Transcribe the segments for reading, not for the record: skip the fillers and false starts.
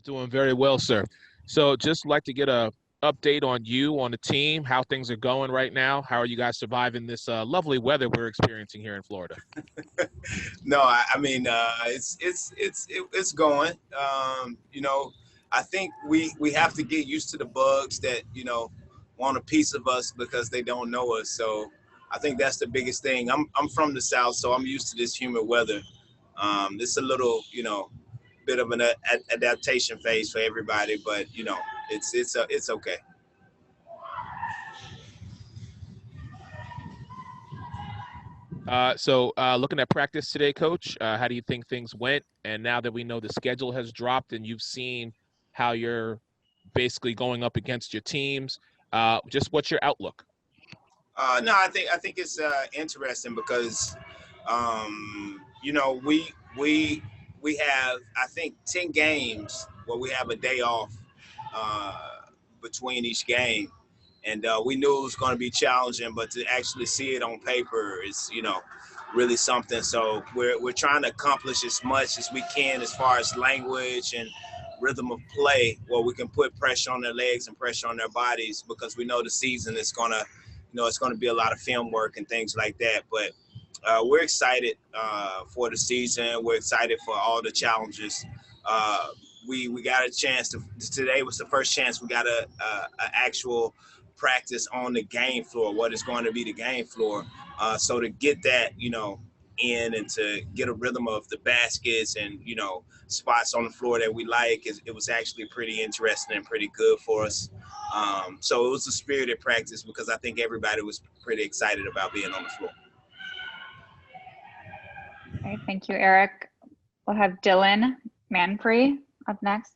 Doing very well, sir. So just like to get a update on you, on the team, how things are going right now. How are you guys surviving this lovely weather we're experiencing here in Florida? No, I mean it's going. I think we have to get used to the bugs that want a piece of us because they don't know us. So I think that's the biggest thing. I'm from the South, so I'm used to this humid weather. It's a little bit of an adaptation phase for everybody, but it's okay. So looking at practice today, Coach, how do you think things went? And now that we know the schedule has dropped and you've seen how you're basically going up against your teams, just what's your outlook? No, I think it's interesting because we have I think 10 games where we have a day off uh, between each game, and we knew it was going to be challenging, but to actually see it on paper is really something. So we're trying to accomplish as much as we can as far as language and rhythm of play, where we can put pressure on their legs and pressure on their bodies, because we know the season is gonna it's going to be a lot of film work and things like that. But we're excited for the season. We're excited for all the challenges. We got a chance to. Today was the first chance we got a actual practice on the game floor. What is going to be the game floor? So to get that, in, and to get a rhythm of the baskets and spots on the floor that we like, it was actually pretty interesting and pretty good for us. So it was a spirited practice because I think everybody was pretty excited about being on the floor. Okay, thank you, Eric. We'll have Dylan Manfrey up next.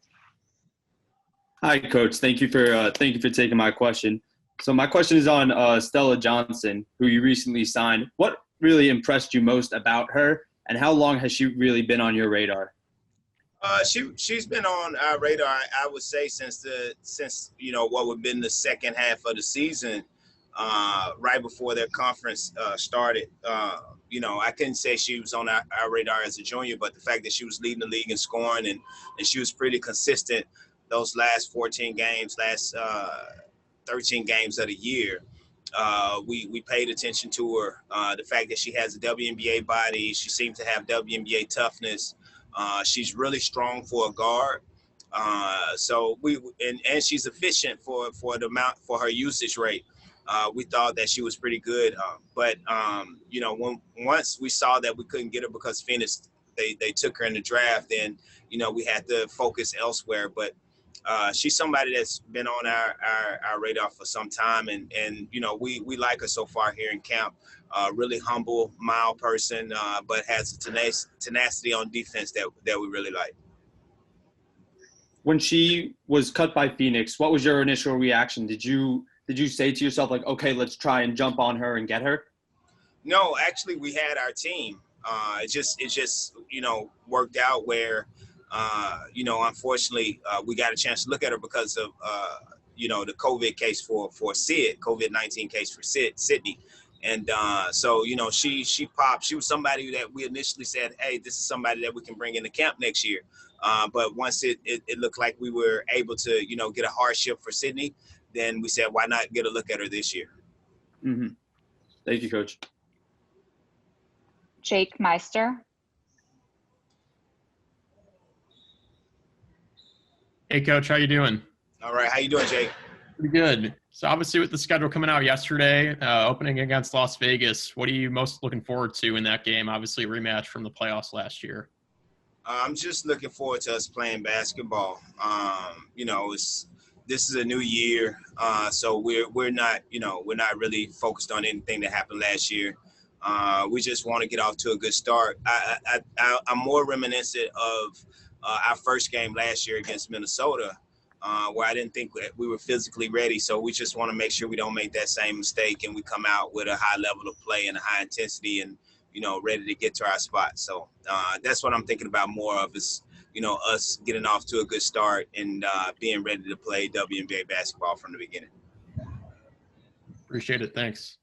Hi, Coach. Thank you for taking my question. So my question is on Stella Johnson, who you recently signed. What really impressed you most about her, and how long has she really been on your radar? She's been on our radar, I would say, since what would have been the second half of the season, right before their conference started. I couldn't say she was on our radar as a junior, but the fact that she was leading the league in scoring and she was pretty consistent those last 14 games, last 13 games of the year. We paid attention to her. The fact that she has a WNBA body, she seems to have WNBA toughness. She's really strong for a guard. So and she's efficient for the amount, for her usage rate. We thought that she was pretty good, but once we saw that we couldn't get her because Phoenix they took her in the draft, then we had to focus elsewhere. But she's somebody that's been on our radar for some time, and we like her so far here in camp. Really humble, mild person, but has a tenacity on defense that we really like. When she was cut by Phoenix, what was your initial reaction? Did you say to yourself, like, okay, let's try and jump on her and get her? No, actually, we had our team. It just worked out where unfortunately, we got a chance to look at her because of the COVID case for Sid, COVID-19 case for Sydney. And so she popped. She was somebody that we initially said, hey, this is somebody that we can bring into camp next year. But once it looked like we were able to get a hardship for Sydney, then we said, why not get a look at her this year? Mm-hmm. Thank you, Coach. Jake Meister. Hey, Coach, how you doing? All right, how you doing, Jake? Pretty good. So obviously with the schedule coming out yesterday, opening against Las Vegas, what are you most looking forward to in that game? Obviously a rematch from the playoffs last year. I'm just looking forward to us playing basketball. This is a new year, so we're not really focused on anything that happened last year. We just want to get off to a good start. I'm more reminiscent of our first game last year against Minnesota, where I didn't think we were physically ready. So we just want to make sure we don't make that same mistake and we come out with a high level of play and a high intensity and, ready to get to our spot. So that's what I'm thinking about more of is, us getting off to a good start and being ready to play WNBA basketball from the beginning. Appreciate it. Thanks.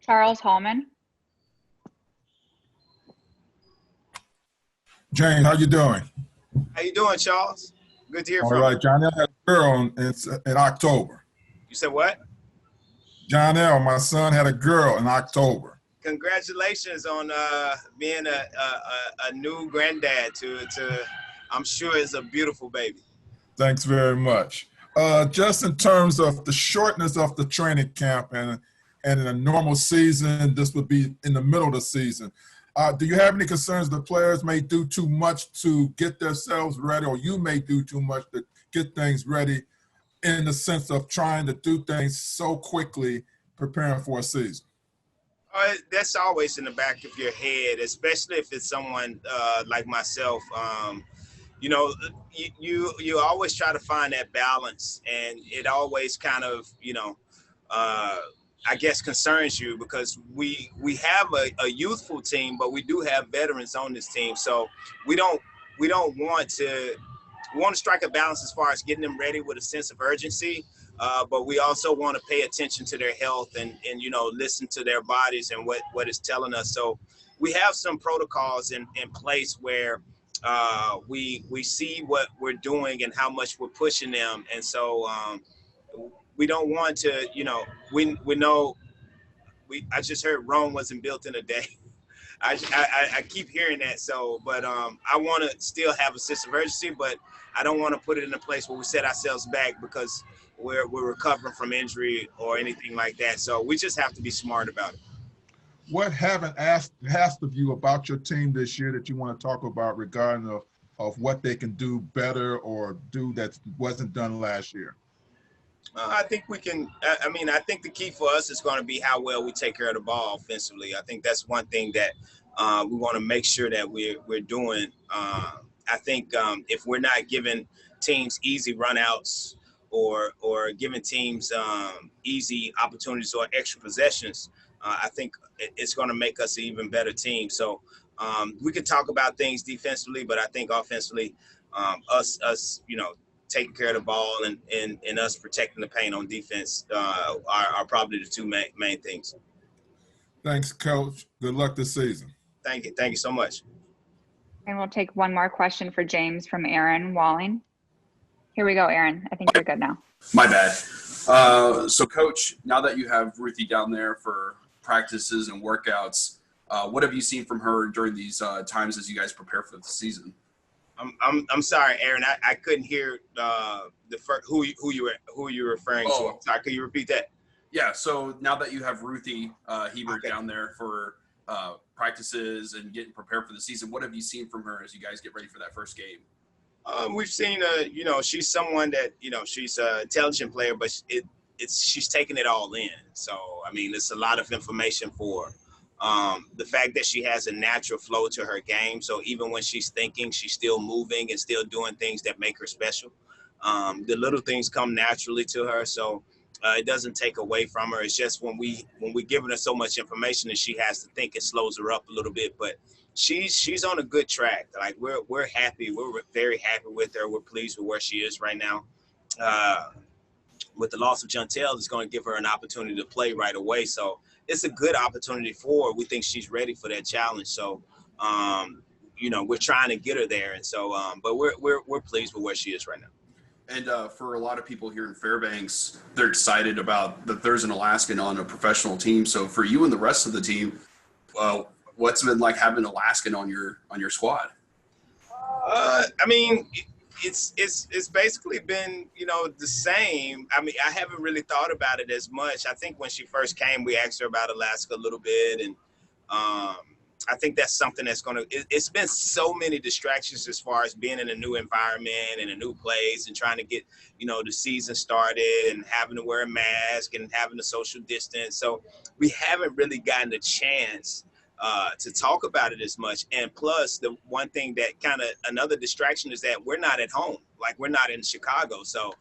Charles Hallman. Jane, how you doing? How you doing, Charles? Good to hear All from right, Jonell had a girl in October. you. You said what? Jonell, my son, had a girl in October. Congratulations on being a new granddad to I'm sure it's a beautiful baby. Thanks very much. Just in terms of the shortness of the training camp and in a normal season, this would be in the middle of the season. Do you have any concerns the players may do too much to get themselves ready, or you may do too much to get things ready in the sense of trying to do things so quickly, preparing for a season? That's always in the back of your head, especially if it's someone like myself. You know, you always try to find that balance, and it always kind of, you know, I guess concerns you because we have a youthful team, but we do have veterans on this team, so we don't want to strike a balance as far as getting them ready with a sense of urgency, but we also want to pay attention to their health and you know, listen to their bodies and what it's telling us. So we have some protocols in place where we see what we're doing and how much we're pushing them, and so we don't want to, you know, we know I just heard Rome wasn't built in a day. I keep hearing that, so but I want to still have a sense of urgency, but I don't want to put it in a place where we set ourselves back because we're recovering from injury or anything like that. So we just have to be smart about it. What haven't asked of you about your team this year that you want to talk about regarding of what they can do better or do that wasn't done last year? I think we can. I mean, I think the key for us is going to be how well we take care of the ball offensively. I think that's one thing that we want to make sure that we're doing. I think if we're not giving teams easy runouts or giving teams easy opportunities or extra possessions, I think it's going to make us an even better team. So we can talk about things defensively, but I think offensively, us, you know, taking care of the ball and us protecting the paint on defense are probably the two main things. Thanks, Coach. Good luck this season. Thank you. Thank you so much. And we'll take one more question for James from Aaron Walling. Here we go, Aaron. I think you're good now. My bad. So, Coach, now that you have Ruthie down there for practices and workouts, what have you seen from her during these times as you guys prepare for the season? I'm sorry, Aaron. I couldn't hear the first, who you were referring to. I'm sorry. Could you repeat that? Yeah. So now that you have Ruthie Hebert down there for practices and getting prepared for the season, what have you seen from her as you guys get ready for that first game? We've seen, you know, she's someone that, you know, she's an intelligent player, but she's taking it all in. So, I mean, it's a lot of information for her. The fact that she has a natural flow to her game. So even when she's thinking, she's still moving and still doing things that make her special. The little things come naturally to her. So it doesn't take away from her. It's just when we giving her so much information and she has to think, it slows her up a little bit, but she's on a good track. Like we're happy. We're very happy with her. We're pleased with where she is right now. With the loss of Jontel, it's going to give her an opportunity to play right away. So it's a good opportunity for her. We think she's ready for that challenge. So, you know, we're trying to get her there. And so, but we're pleased with where she is right now. And for a lot of people here in Fairbanks, they're excited about that there's an Alaskan on a professional team. So for you and the rest of the team, what's it been like having an Alaskan on your squad? I mean, it's basically been, you know, the same. I mean, I haven't really thought about it as much. I think when she first came, we asked her about Alaska a little bit, and I think that's something that's it's been so many distractions as far as being in a new environment and a new place and trying to get, you know, the season started and having to wear a mask and having the social distance. So we haven't really gotten a chance to talk about it as much. And plus, the one thing that kind of another distraction is that we're not at home. Like, we're not in Chicago. So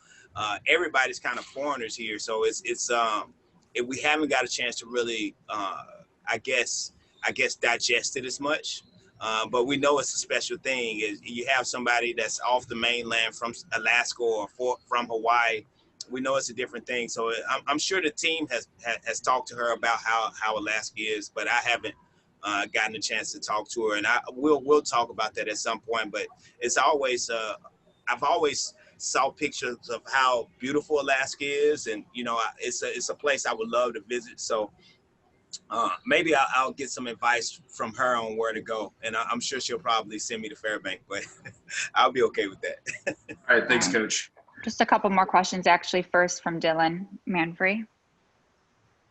everybody's kind of foreigners here. So we haven't got a chance to really, I guess digest it as much. But we know it's a special thing. You have somebody that's off the mainland from Alaska or from Hawaii. We know it's a different thing. So I'm sure the team has talked to her about how Alaska is, but I haven't gotten a chance to talk to her, and we'll talk about that at some point. But it's always I've always saw pictures of how beautiful Alaska is, and it's a place I would love to visit. So maybe I'll get some advice from her on where to go, and I'm sure she'll probably send me to Fairbanks, but I'll be okay with that. All right, thanks, Coach. Just a couple more questions, actually. First from Dylan Manfrey.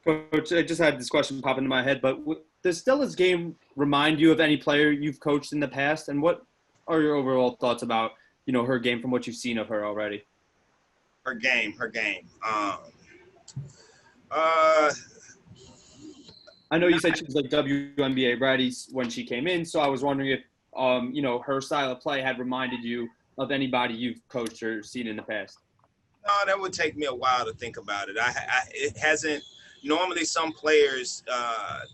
Coach, I just had this question pop into my head, but does Stella's game remind you of any player you've coached in the past? And what are your overall thoughts about, her game from what you've seen of her already? Her game. I know you said she was like WNBA ready when she came in, so I was wondering if, her style of play had reminded you of anybody you've coached or seen in the past. No, that would take me a while to think about it. It hasn't. Normally, some players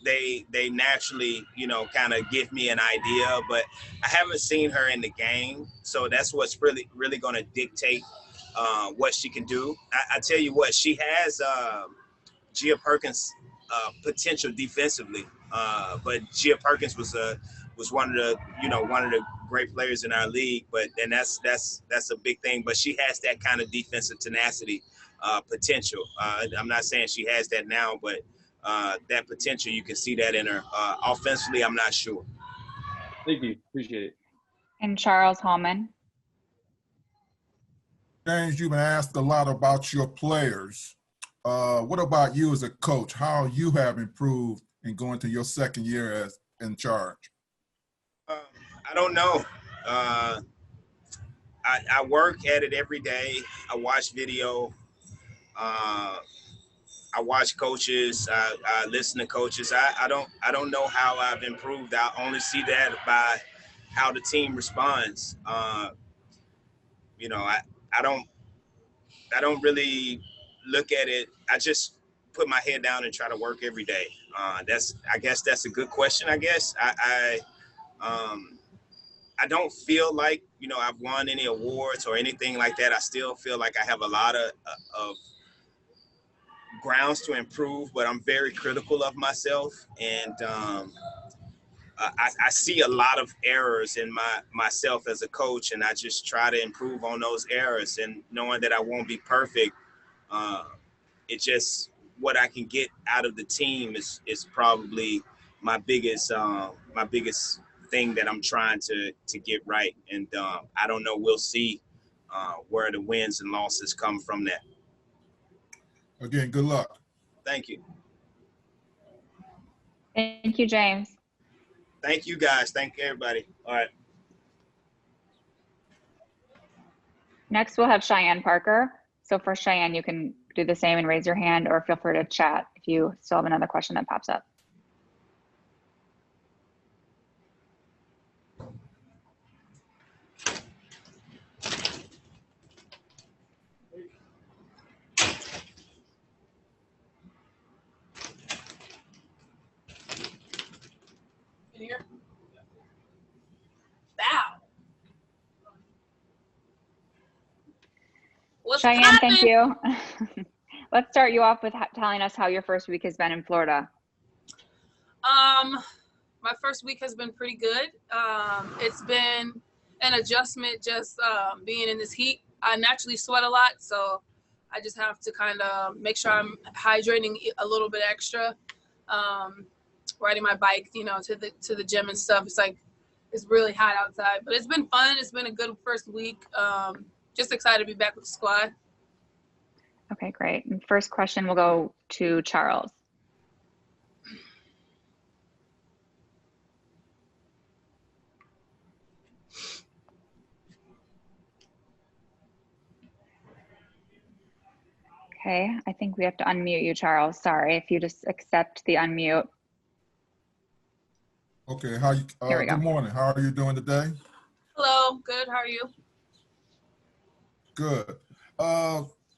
they naturally, kind of give me an idea, but I haven't seen her in the game, so that's what's really going to dictate what she can do. I tell you what, she has Gia Perkins' potential defensively, but Gia Perkins was one of the great players in our league, and that's a big thing. But she has that kind of defensive tenacity. Potential. I'm not saying she has that now, but that potential, you can see that in her. Offensively, I'm not sure. Thank you. Appreciate it. And Charles Hallman. James, you've been asked a lot about your players. What about you as a coach? How you have improved in going to your second year as in charge? I don't know. I work at it every day. I watch video. I watch coaches. I listen to coaches. I don't know how I've improved. I only see that by how the team responds. I don't really look at it. I just put my head down and try to work every day. I guess that's a good question. I guess I don't feel like I've won any awards or anything like that. I still feel like I have a lot of grounds to improve, but I'm very critical of myself, and I see a lot of errors in myself as a coach, and I just try to improve on those errors. And knowing that I won't be perfect, it's just what I can get out of the team is probably my biggest thing that I'm trying to get right. And I don't know. We'll see where the wins and losses come from that. Again, good luck. Thank you. Thank you, James. Thank you, guys. Thank you, everybody. All right. Next, we'll have Cheyenne Parker. So for Cheyenne, you can do the same and raise your hand, or feel free to chat if you still have another question that pops up. Here. Bow. What's Cheyenne, happening? thank you. Let's start you off with telling us how your first week has been in Florida. My first week has been pretty good. It's been an adjustment just being in this heat. I naturally sweat a lot, so I just have to kind of make sure I'm hydrating a little bit extra. Riding my bike, to the gym and stuff. It's really hot outside, but it's been fun. It's been a good first week. Just excited to be back with the squad. Okay, great. And first question will go to Charles. Okay, I think we have to unmute you, Charles. Sorry, if you just accept the unmute. Okay, Here we go. Good morning. How are you doing today? Hello, good. How are you? Good.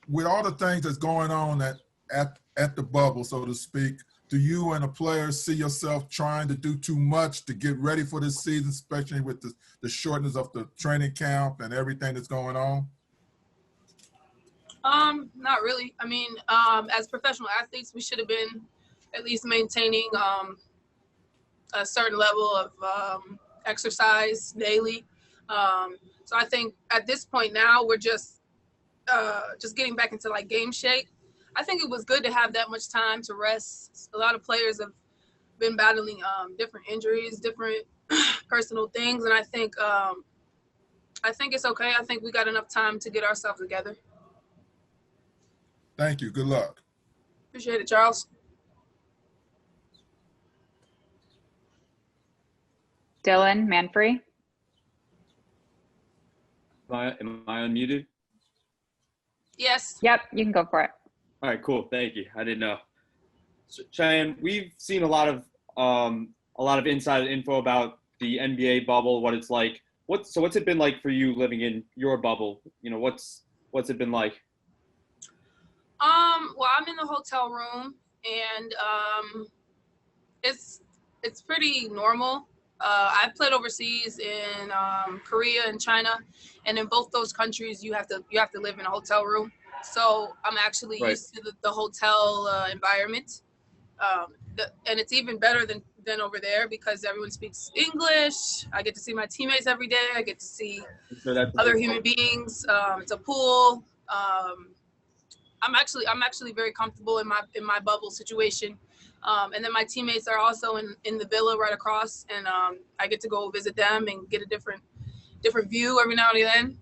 With all the things that's going on at the bubble, so to speak, do you and the players see yourself trying to do too much to get ready for this season, especially with the shortness of the training camp and everything that's going on? Not really. I mean, as professional athletes, we should have been at least maintaining a certain level of exercise daily. So I think at this point now we're just getting back into like game shape. I think it was good to have that much time to rest. A lot of players have been battling different injuries, different personal things, and I think it's okay. I think we got enough time to get ourselves together. Thank you. Good luck. Appreciate it, Charles. Dylan Manfrey. Am I unmuted? Yes. Yep, you can go for it. All right, cool. Thank you. I didn't know. So, Cheyenne, we've seen a lot of inside info about the NBA bubble, what it's like. What's it been like for you living in your bubble? You know, what's it been like? Well, I'm in the hotel room, and it's pretty normal. I played overseas in Korea and China, and in both those countries, you have to live in a hotel room. So I'm actually used to the hotel environment, and it's even better than over there because everyone speaks English. I get to see my teammates every day. I get to see other human beings. It's a pool. I'm actually very comfortable in my bubble situation. And then my teammates are also in the villa right across, and I get to go visit them and get a different view every now and then.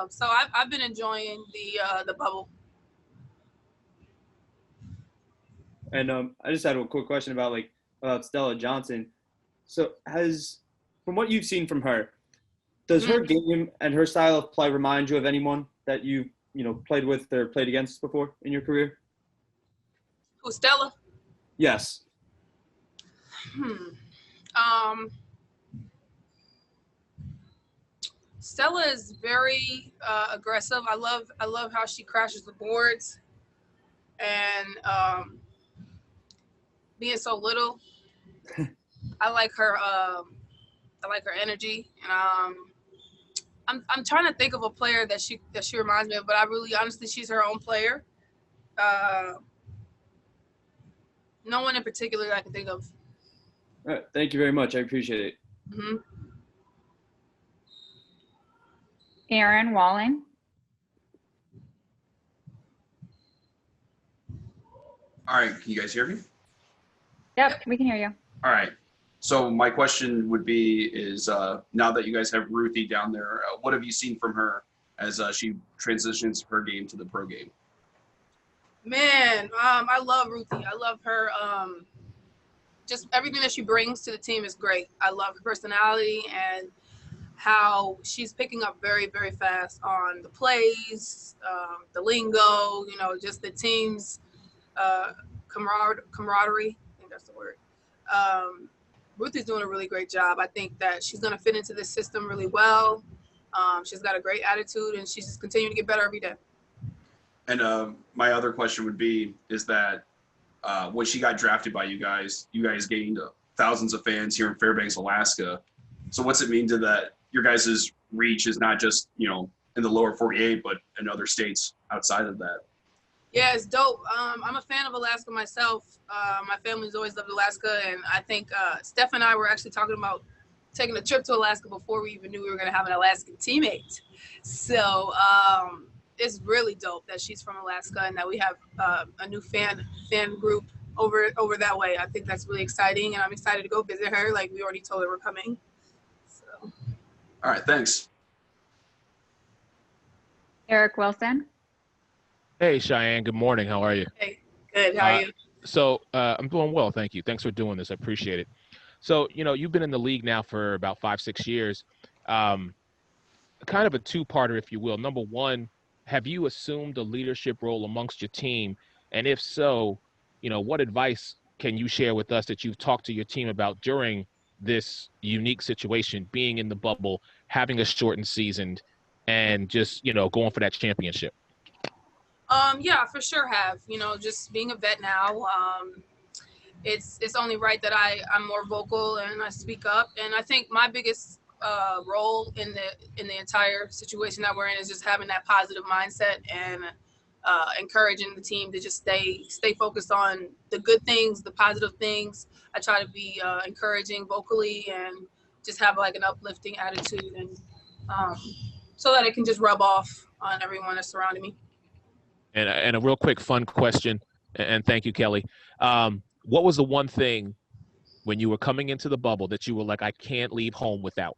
So I've been enjoying the bubble. And I just had a quick question about Stella Johnson. So from what you've seen from her, does her game and her style of play remind you of anyone that you've played with or played against before in your career? Who, Stella? Yes. Stella is very aggressive. I love how she crashes the boards, and being so little, I like her. I like her energy, and I'm trying to think of a player that she reminds me of, but honestly, she's her own player. No one in particular that I can think of. All right. Thank you very much. I appreciate it. Mm-hmm. Aaron Walling. All right, can you guys hear me? Yep, we can hear you. All right. So my question would be is now that you guys have Ruthie down there, what have you seen from her as she transitions her game to the pro game? Man, I love Ruthie. I love her. Just everything that she brings to the team is great. I love her personality and how she's picking up very, very fast on the plays, the lingo, just the team's camaraderie. I think that's the word. Ruthie's doing a really great job. I think that she's going to fit into this system really well. She's got a great attitude, and she's just continuing to get better every day. And my other question would be is that when she got drafted by you guys gained thousands of fans here in Fairbanks, Alaska. So what's it mean to that your guys' reach is not just, in the lower 48, but in other states outside of that? Yeah, it's dope. I'm a fan of Alaska myself. My family's always loved Alaska, and I think Steph and I were actually talking about taking a trip to Alaska before we even knew we were going to have an Alaskan teammate. So it's really dope that she's from Alaska and that we have a new fan group over that way. I think that's really exciting, and I'm excited to go visit her. Like, we already told her we're coming. So. All right, thanks. Eric Wilson. Hey, Cheyenne. Good morning. How are you? Hey, good. How are you? So I'm doing well, thank you. Thanks for doing this. I appreciate it. So, you've been in the league now for about 5-6 years. Kind of a two-parter, if you will. Number one, have you assumed a leadership role amongst your team? And if so, what advice can you share with us that you've talked to your team about during this unique situation, being in the bubble, having a shortened season, and just, going for that championship? Yeah, for sure have. Just being a vet now, it's only right that I'm more vocal and I speak up. And I think my biggest role in the entire situation that we're in is just having that positive mindset and encouraging the team to just stay focused on the good things, the positive things. I try to be encouraging vocally and just have like an uplifting attitude, and so that it can just rub off on everyone that's surrounding me. And a real quick fun question, and thank you, Kelly. What was the one thing when you were coming into the bubble that you were like, I can't leave home without?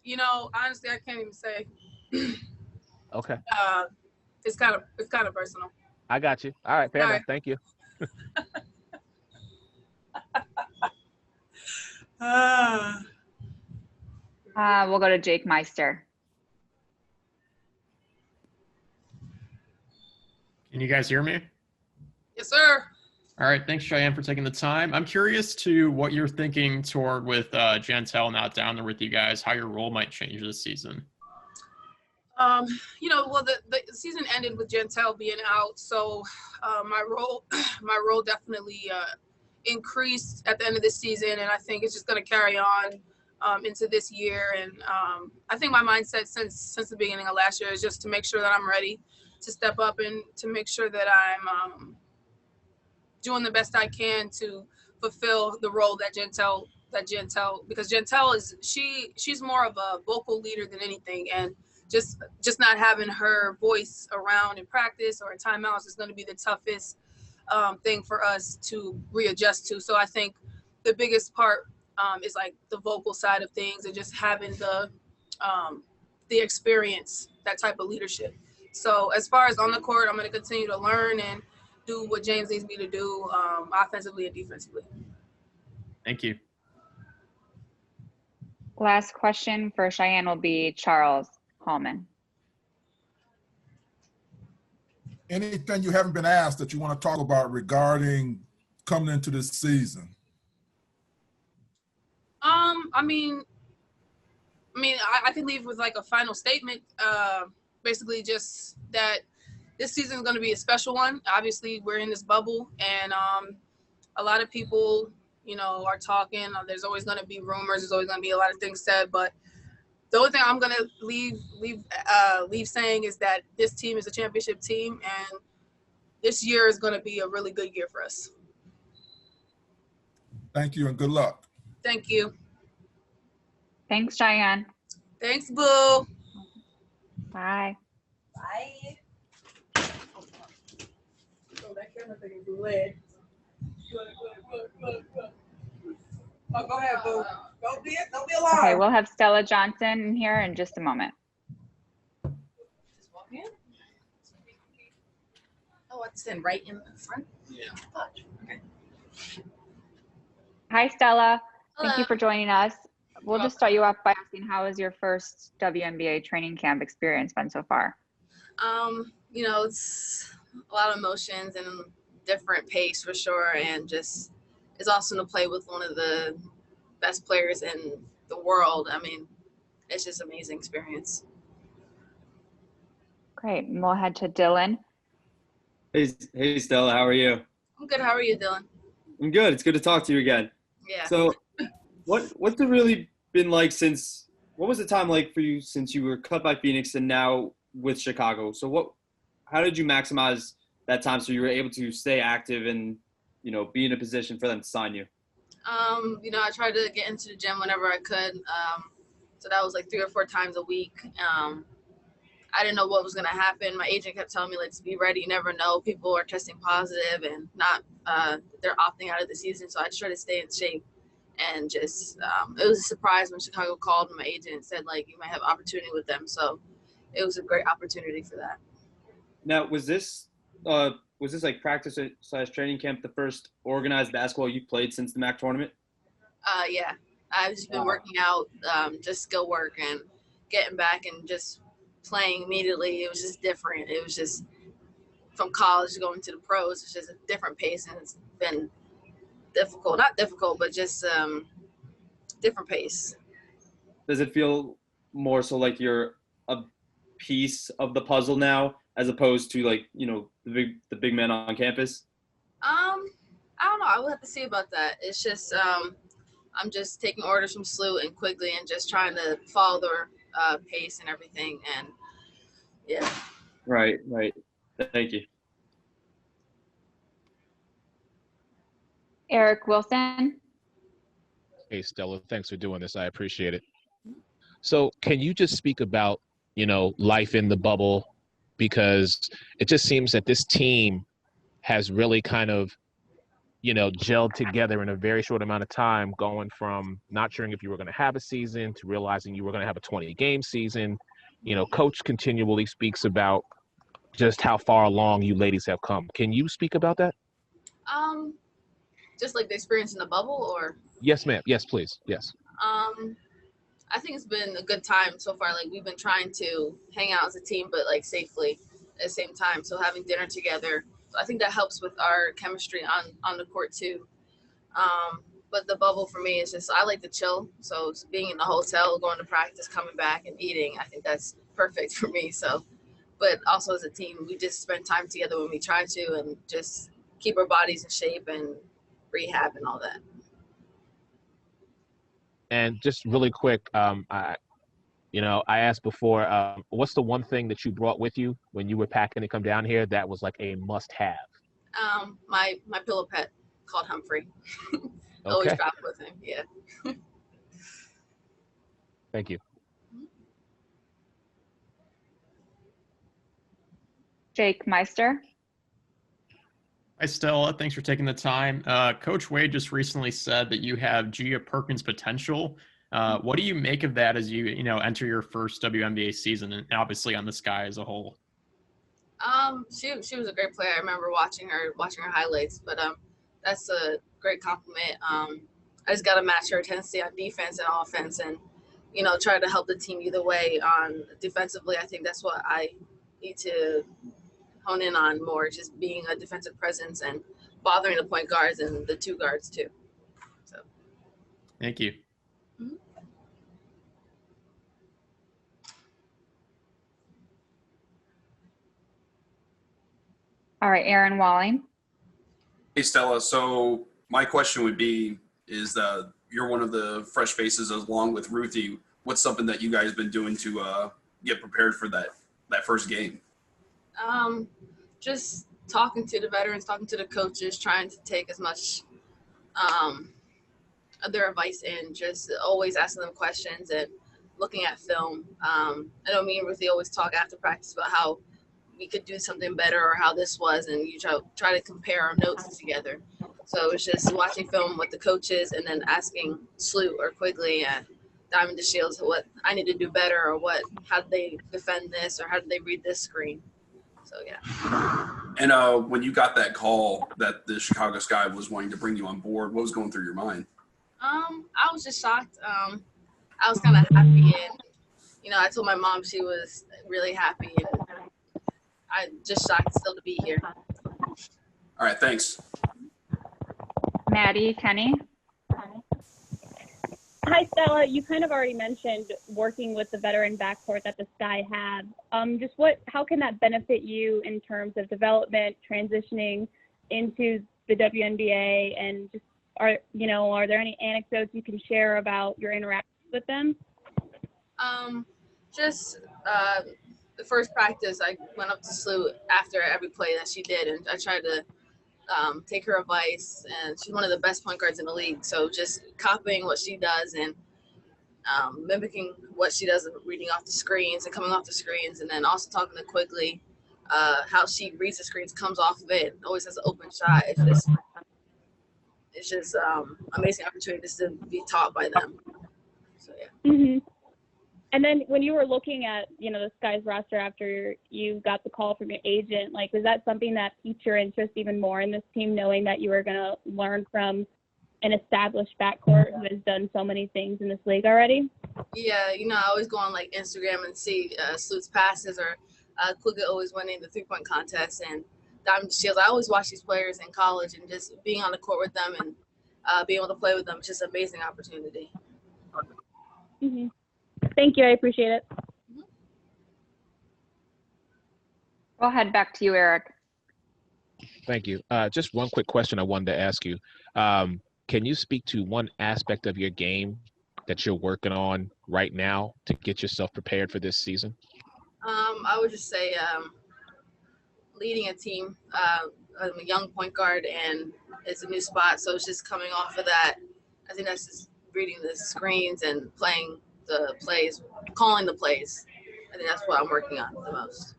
You know, honestly, I can't even say. Okay. It's kind of personal. I got you. All right, fair All enough. right. Thank you. We'll go to Jake Meister. Can you guys hear me? Yes, sir. All right. Thanks, Cheyenne, for taking the time. I'm curious to what you're thinking toward with Jantel not down there with you guys, how your role might change this season. You know, well, the season ended with Jantel being out, so my role definitely increased at the end of this season, and I think it's just going to carry on into this year. And I think my mindset since the beginning of last year is just to make sure that I'm ready to step up and to make sure that I'm doing the best I can to fulfill the role that Jantel, because Jantel is she's more of a vocal leader than anything, and just not having her voice around in practice or in timeouts is going to be the toughest thing for us to readjust to. So I think the biggest part is like the vocal side of things and just having the experience, that type of leadership. So as far as on the court, I'm going to continue to learn and do what James needs me to do offensively and defensively. Thank you. Last question for Cheyenne will be Charles Hallman. Anything you haven't been asked that you want to talk about regarding coming into this season? I can leave with like a final statement. Basically just that this season is going to be a special one. Obviously we're in this bubble, and a lot of people, you know, are talking. There's always going to be rumors. There's always going to be a lot of things said, but the only thing I'm going to leave saying is that this team is a championship team, and this year is going to be a really good year for us. Thank you and good luck. Thank you. Thanks, Cheyenne. Thanks, Boo. Bye. Bye. Oh, that camera thing is lit. Oh, go ahead, Boo. Don't be alarmed. Okay, we'll have Stella Johnson in here in just a moment. Just walk in. Oh, it's in right in the front? Yeah. Okay. Hi, Stella. Hello. Thank you for joining us. We'll just start you off by asking, how has your first WNBA training camp experience been so far? You know, it's a lot of emotions and different pace for sure, and just it's awesome to play with one of the best players in the world. I mean, it's just an amazing experience. Great. And we'll head to Dylan. Hey, Stella, how are you? I'm good. How are you, Dylan? I'm good. It's good to talk to you again. Yeah. So, what's it really been like since? What was the time like for you since you were cut by Phoenix and now with Chicago? So how did you maximize that time so you were able to stay active and, you know, be in a position for them to sign you? You know, I tried to get into the gym whenever I could. So that was like 3 or 4 times a week. I didn't know what was going to happen. My agent kept telling me, like, to be ready. You never know. People are testing positive and they're opting out of the season. So I just tried to stay in shape. And just, it was a surprise when Chicago called my agent and said, like, you might have opportunity with them. So it was a great opportunity for that. Now, was this like practice / training camp the first organized basketball you played since the MAC tournament? Yeah. I've just been working out, just skill work and getting back and just playing immediately. It was just different. It was just from college going to the pros. It's just a different pace, and it's been difficult. Not difficult, but just different pace. Does it feel more so like you're a piece of the puzzle now, as opposed to, like, you know, the big man on campus? I don't know. I will have to see about that. It's just I'm just taking orders from Slew and Quigley and just trying to follow pace and everything. And yeah. Right. Thank you. Eric Wilson. Hey, Stella, thanks for doing this. I appreciate it. So can you just speak about, life in the bubble? Because it just seems that this team has really kind of, gelled together in a very short amount of time, going from not sure if you were going to have a season to realizing you were going to have a 20-game season. Coach continually speaks about just how far along you ladies have come. Can you speak about that? Just like the experience in the bubble, or? Yes, ma'am. Yes, please. Yes. I think it's been a good time so far. Like, we've been trying to hang out as a team, but like safely at the same time. So having dinner together, I think that helps with our chemistry on the court too. But the bubble for me is just, I like to chill. So it's being in the hotel, going to practice, coming back and eating, I think that's perfect for me. So, but also as a team, we just spend time together when we try to, and just keep our bodies in shape and rehab and all that. And just really quick, I asked before, what's the one thing that you brought with you when you were packing to come down here that was like a must-have? My pillow pet called Humphrey. Okay. Always travel with him. Yeah. Thank you. Jake Meister. Hi, Stella. Thanks for taking the time. Coach Wade just recently said that you have Gia Perkins potential. What do you make of that as you enter your first WNBA season, and obviously on the Sky as a whole? She was a great player. I remember watching her highlights, but that's a great compliment. I just got to match her intensity on defense and offense, and try to help the team either way. On defensively, I think that's what I need to hone in on more, just being a defensive presence and bothering the point guards and the two guards too. So thank you. Mm-hmm. All right, Aaron Walling. Hey, Stella. So my question would be, you're one of the fresh faces along with Ruthie. What's something that you guys been doing to get prepared for that first game? Just talking to the veterans, talking to the coaches, trying to take as much of their advice in, just always asking them questions and looking at film. I know me and Ruthie always talk after practice about how we could do something better or how this was, and you try to compare our notes together. So it's just watching film with the coaches and then asking Sloot or Quigley and Diamond DeShields what I need to do better, or how did they defend this, or how did they read this screen. So yeah. And when you got that call that the Chicago Sky was wanting to bring you on board, what was going through your mind? I was just shocked. I was kind of happy, and I told my mom, she was really happy, and I just shocked still to be here. All right, thanks. Maddie Kenny. Hi, Stella. You kind of already mentioned working with the veteran backcourt that the Sky have. How can that benefit you in terms of development, transitioning into the WNBA, and just are there any anecdotes you can share about your interactions with them? The first practice, I went up to Sloot after every play that she did, and I tried to take her advice, and she's one of the best point guards in the league. So just copying what she does and mimicking what she does, and reading off the screens and coming off the screens, and then also talking to Quigley, how she reads the screens, comes off of it, always has an open shot. It's just amazing opportunity just to be taught by them. So yeah. Mm-hmm. And then when you were looking at, the Sky's roster after you got the call from your agent, was that something that piqued your interest even more in this team, knowing that you were going to learn from an established backcourt who has done so many things in this league already? Yeah, I always go on Instagram and see Sloot's passes, or Quigley always winning the 3-point contest, and Diamond DeShields. I always watch these players in college, and just being on the court with them and being able to play with them, it's just an amazing opportunity. Mm-hmm. Thank you. I appreciate it. We'll head back to you, Eric. Thank you. Just one quick question I wanted to ask you. Can you speak to one aspect of your game that you're working on right now to get yourself prepared for this season? I would just say leading a team. I'm a young point guard, and it's a new spot, so it's just coming off of that. I think that's just reading the screens and playing the plays, calling the plays. I think that's what I'm working on the most.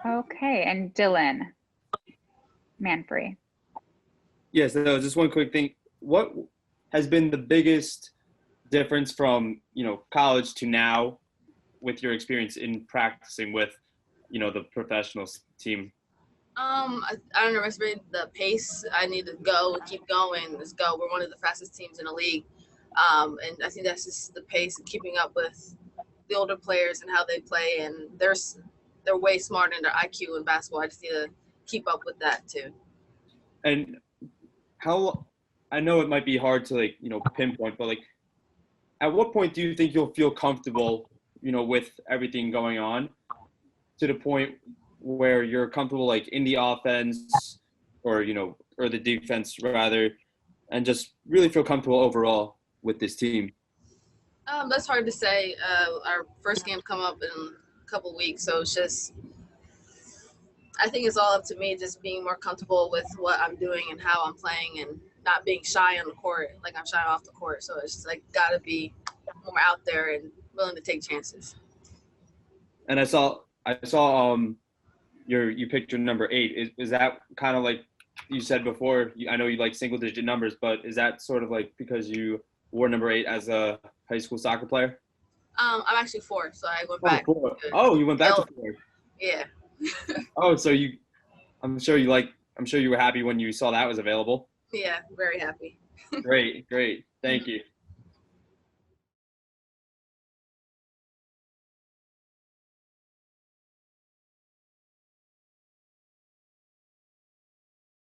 Okay, and Dylan Manfrey. Yes, so just one quick thing. What has been the biggest difference from, college to now with your experience in practicing with, the professional team? I don't know, maybe the pace. I need to go, keep going. Let's go. We're one of the fastest teams in the league. And I think that's just the pace and keeping up with the older players and how they play. And they're way smarter in their IQ in basketball. I just need to keep up with that too. And I know it might be hard to pinpoint, but at what point do you think you'll feel comfortable, with everything going on to the point where you're comfortable in the offense or the defense rather, and just really feel comfortable overall with this team? That's hard to say. Our first game come up in a couple weeks, so it's just, I think it's all up to me just being more comfortable with what I'm doing and how I'm playing and not being shy on the court like I'm shy off the court. So it's just gotta be more out there and willing to take chances. And I saw you picked your number 8. Is that kind of like you said before? I know you like single digit numbers, but is that sort of because you wore number 8 as a high school soccer player? I'm actually 4, so I went back. 4. Oh, you went back to 4. Yeah. Oh, so I'm sure you were happy when you saw that was available. Yeah, very happy. Great. Thank you.